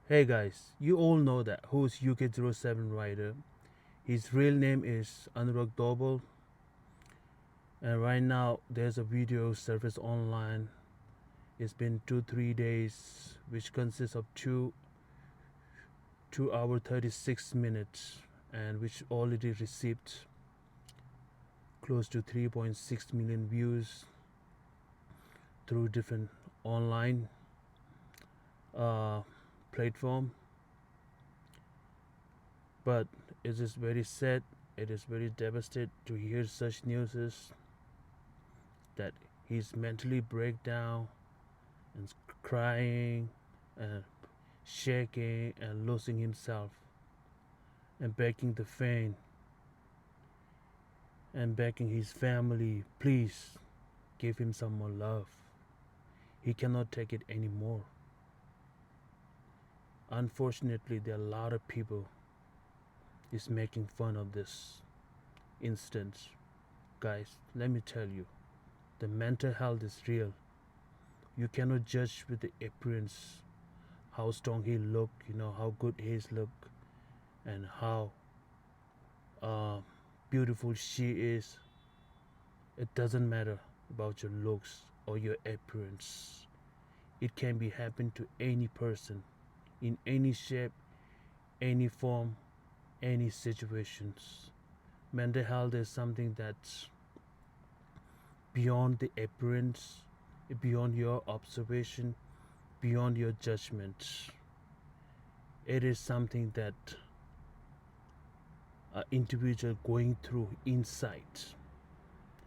Hey guys, you all know that who's UK07 writer. His real name is Anurag Dobal, and right now there's a video surfaced online. It's been 2-3 days, which consists of 2 hour 36 minutes, and which already received close to 3.6 million views through different online uh, platform. But it is very sad, it is very devastating to hear such news that he's mentally breakdown and crying and shaking and losing himself and begging the fan and begging his family, please give him some more love. He cannot take it anymore. Unfortunately, there are a lot of people is making fun of this instance. Guys, let me tell you, the mental health is real. You cannot judge with the appearance, how strong he look, how good his look, and how uh, beautiful she is. It doesn't matter about your looks or your appearance. It can be happen to any person, in any shape, any form, any situations. Mental health is something that's beyond the appearance, beyond your observation, beyond your judgment. It is something that an individual going through inside.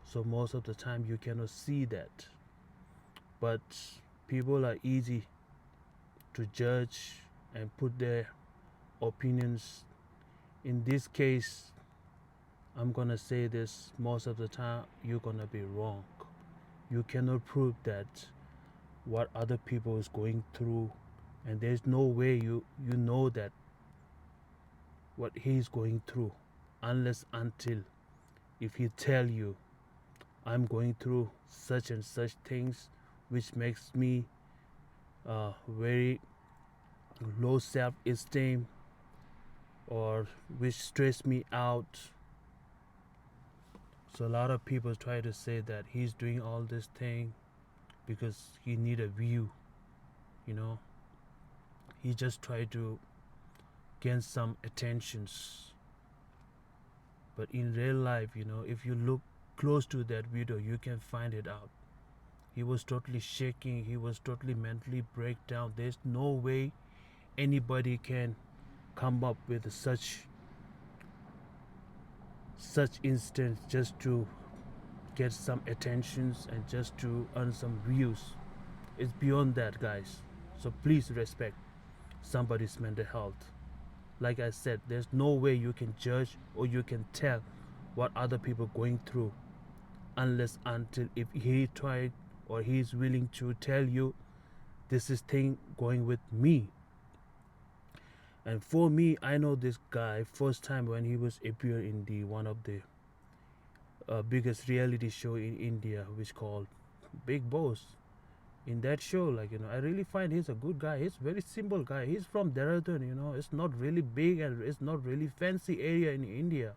So most of the time you cannot see that. But people are easy to judge and put their opinions. In this case, I'm gonna say this, most of the time you're gonna be wrong. You cannot prove that what other people is going through, and there's no way you know that what he's going through unless until if he tell you, I'm going through such and such things which makes me very low self-esteem, or which stress me out. So a lot of people try to say that he's doing all this thing because he need a view, you know. He just try to gain some attentions. But in real life, if you look close to that video, you can find it out. He was totally shaking, he was totally mentally breakdown. There's no way anybody can come up with such instance just to get some attentions and just to earn some views. It's beyond that, guys. So please respect somebody's mental health. Like I said, there's no way you can judge or you can tell what other people are going through unless until if he tried or he's willing to tell you, this is thing going with me. And for me, I know this guy first time when he was appear in the one of the biggest reality show in India, which called Big Boss. In that show, I really find he's a good guy. He's a very simple guy. He's from Dehradun. It's not really big and it's not really fancy area in India,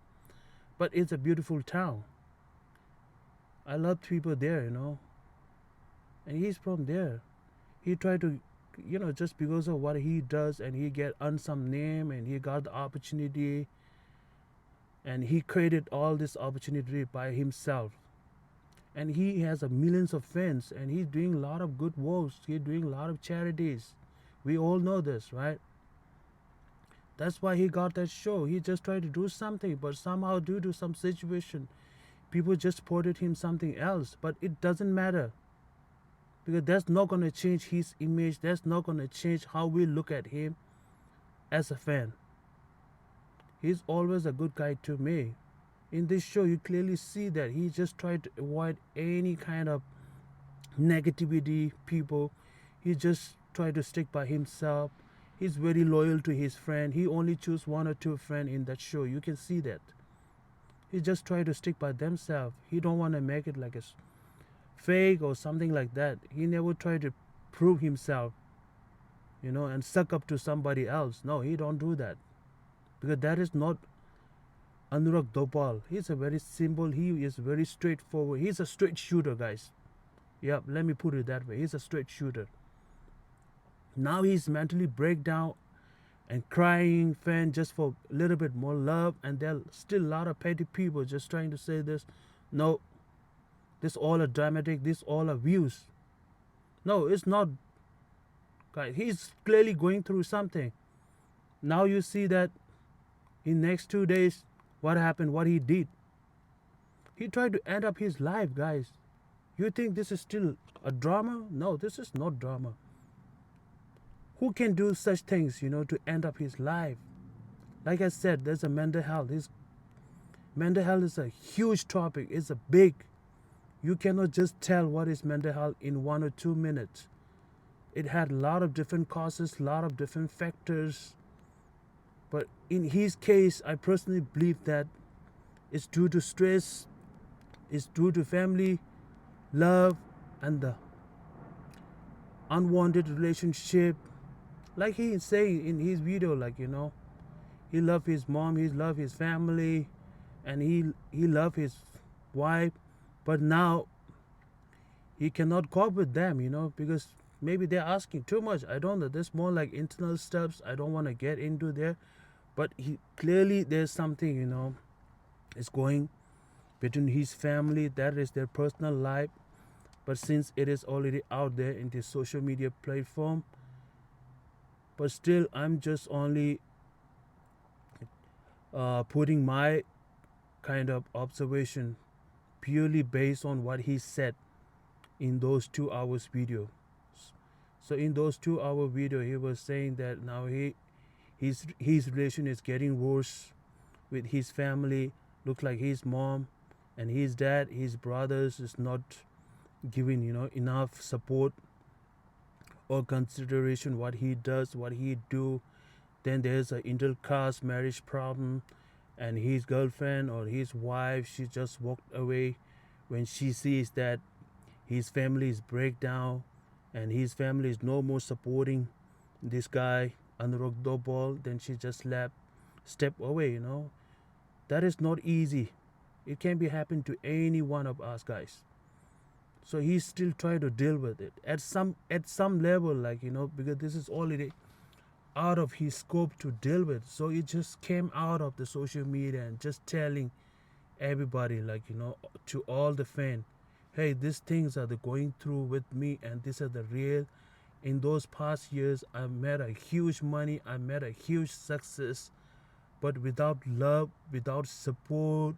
but it's a beautiful town. I love people there. And he's from there. He tried to, just because of what he does, and he get earned some name, and he got the opportunity, and he created all this opportunity by himself. And he has a millions of fans, and he's doing a lot of good works. He's doing a lot of charities. We all know this, right? That's why he got that show. He just tried to do something, but somehow due to some situation, people just supported him something else. But it doesn't matter, because that's not going to change his image. That's not going to change how we look at him as a fan. He's always a good guy to me. In this show, you clearly see that he just tried to avoid any kind of negativity, people. He just tried to stick by himself. He's very loyal to his friend. He only choose one or two friends in that show. You can see that. He just tried to stick by themselves. He don't want to make it like a fake or something like that. He never tried to prove himself. and suck up to somebody else. No, he don't do that, because that is not Anurag Dopal. He's a very simple, he is very straightforward. He's a straight shooter, guys. Yep, let me put it that way. He's a straight shooter. Now he's mentally breakdown and crying fan just for a little bit more love, and there are still a lot of petty people just trying to say this. No, this all a dramatic, this all a views. No, it's not, guys. He's clearly going through something. Now you see that in next 2 days, what happened, what he did. He tried to end up his life, guys. You think this is still a drama? No, this is not drama. Who can do such things, to end up his life? Like I said, there's a mental health. Mental health is a huge topic. It's a big. You cannot just tell what is mental health in 1 or 2 minutes. It had a lot of different causes, a lot of different factors. But in his case, I personally believe that it's due to stress, it's due to family, love, and the unwanted relationship. Like he is saying in his video, he loved his mom, he loved his family, and he loved his wife, but now he cannot cope with them, because maybe they're asking too much. I don't know. There's more like internal steps. I don't want to get into there, but he clearly there's something, is going between his family. That is their personal life. But since it is already out there in the social media platform, but still, I'm just only putting my kind of observation purely based on what he said in those 2 hours video. So in those 2 hour video, he was saying that now his relation is getting worse with his family. Looks like his mom and his dad, his brothers is not giving enough support or consideration what he does, what he do. Then there's an intercaste marriage problem, and his girlfriend or his wife, she just walked away when she sees that his family is breakdown and his family is no more supporting this guy Anurag Dobal. Then she just step away. That is not easy. It can be happen to any one of us, guys. So he's still trying to deal with it at some level, because this is already out of his scope to deal with. So it just came out of the social media and just telling everybody, to all the fans, hey, these things are the going through with me, and these are the real. In those past years, I made a huge money, I made a huge success, but without love, without support,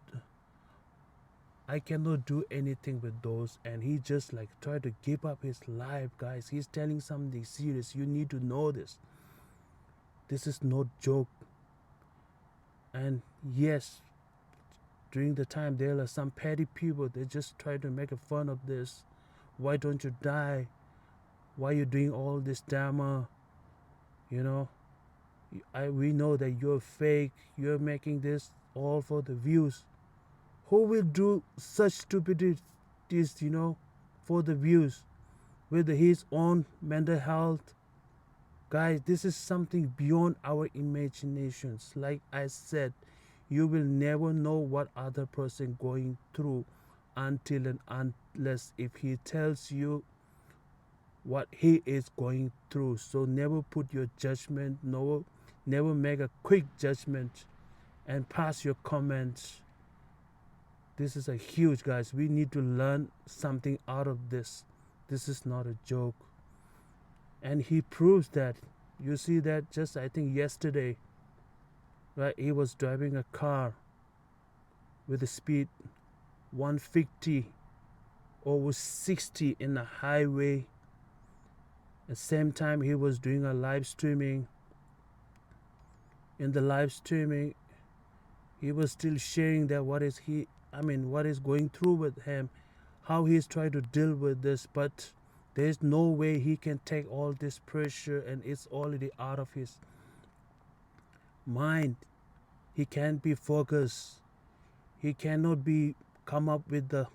I cannot do anything with those. And he just tried to give up his life, guys. He's telling something serious. You need to know this. This is not joke. And yes, during the time there are some petty people. They just try to make a fun of this. Why don't you die? Why you doing all this drama? We know that you're fake. You're making this all for the views. Who will do such stupidities, for the views, with his own mental health? Guys, this is something beyond our imaginations. Like I said, you will never know what other person going through until and unless if he tells you what he is going through. So never put your judgment, never make a quick judgment and pass your comments. This is a huge, guys. We need to learn something out of this. This is not a joke. And he proves that. You see that just, I think, yesterday, right? He was driving a car with a speed 150 over 60 in the highway. At the same time, he was doing a live streaming. In the live streaming, he was still sharing that what is going through with him, how he's trying to deal with this, but there's no way he can take all this pressure, and it's already out of his mind. He can't be focused. He cannot come up with the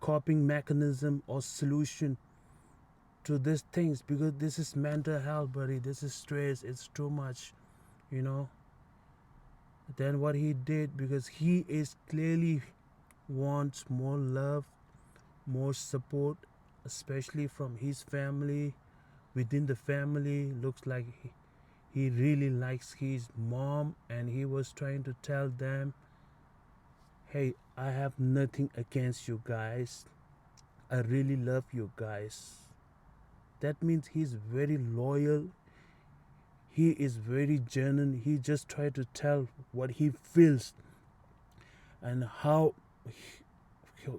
coping mechanism or solution to these things, because this is mental health, buddy. This is stress. It's too much, you know. Then what he did, because he is clearly wants more love, more support, especially from his family. Within the family, looks like he really likes his mom, and he was trying to tell them, hey, I have nothing against you guys. I really love you guys. That means he's very loyal. He is very genuine. He just tried to tell what he feels and how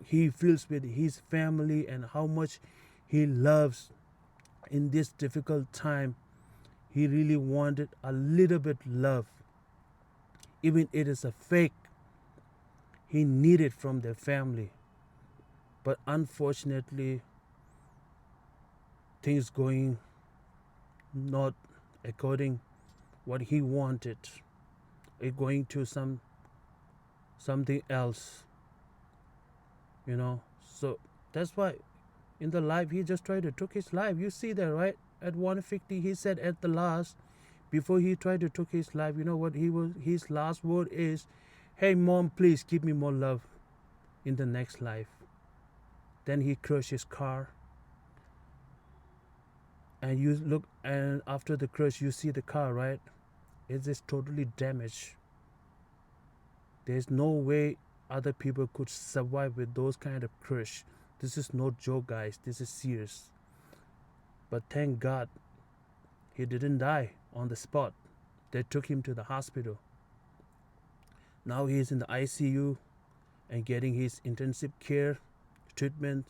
he feels with his family and how much he loves in this difficult time. He really wanted a little bit love, even it is a fake. He needed from their family, but unfortunately, things going not according what he wanted. It going to something else, you know. So that's why in the life he just tried to took his life. You see that, right? At 150, he said at the last, before he tried to took his life, you know what his last word is, hey mom, please give me more love in the next life. Then he crushed his car, and you look, and after the crush you see the car, right? It is totally damaged. There's no way other people could survive with those kind of crush. This is no joke, guys. This is serious. But thank God he didn't die on the spot. They took him to the hospital. Now he is in the ICU and getting his intensive care treatment.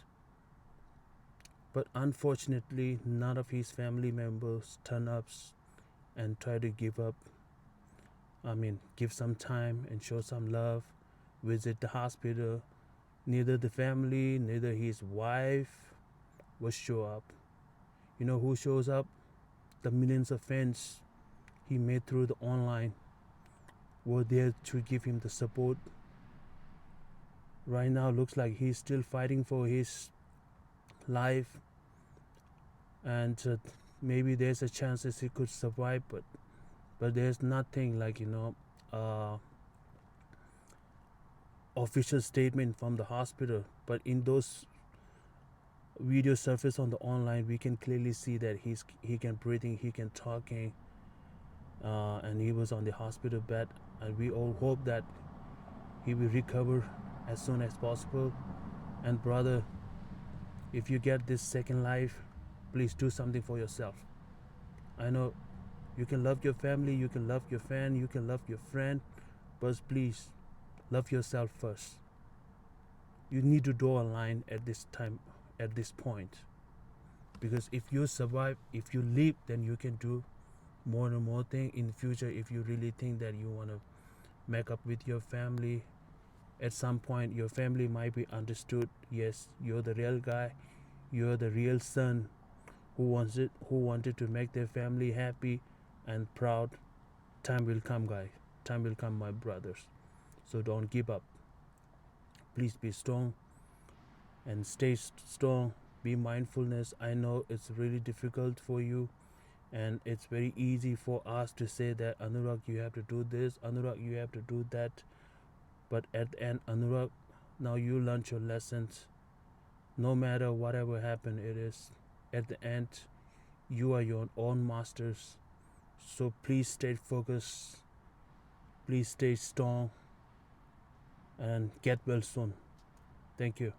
But unfortunately, none of his family members turn up and try to give up. Give some time and show some love, visit the hospital. Neither the family, neither his wife will show up. You know who shows up? The millions of fans he made through the online were there to give him the support. Right now, looks like he's still fighting for his life, and maybe there's a chance that he could survive, but there's nothing like, official statement from the hospital. But in those videos surface on the online, we can clearly see that he can breathing, he can talking, and he was on the hospital bed. And we all hope that he will recover as soon as possible. And brother, if you get this second life, please do something for yourself. I know you can love your family, you can love your fan, you can love your friend, but please love yourself first. You need to draw a line at this time, at this point, because if you survive, if you live, then you can do more and more things in the future. If you really think that you want to make up with your family, at some point your family might be understood. Yes, you're the real guy, you're the real son who wanted to make their family happy and proud. Time will come, guys. Time will come, my brothers. So don't give up. Please be strong and stay strong. Be mindfulness. I know it's really difficult for you, and it's very easy for us to say that, Anurag, you have to do this, Anurag, you have to do that. But at the end, Anurag, now you learned your lessons. No matter whatever happened, it is at the end, you are your own masters. So please stay focused, please stay strong, and get well soon. Thank you.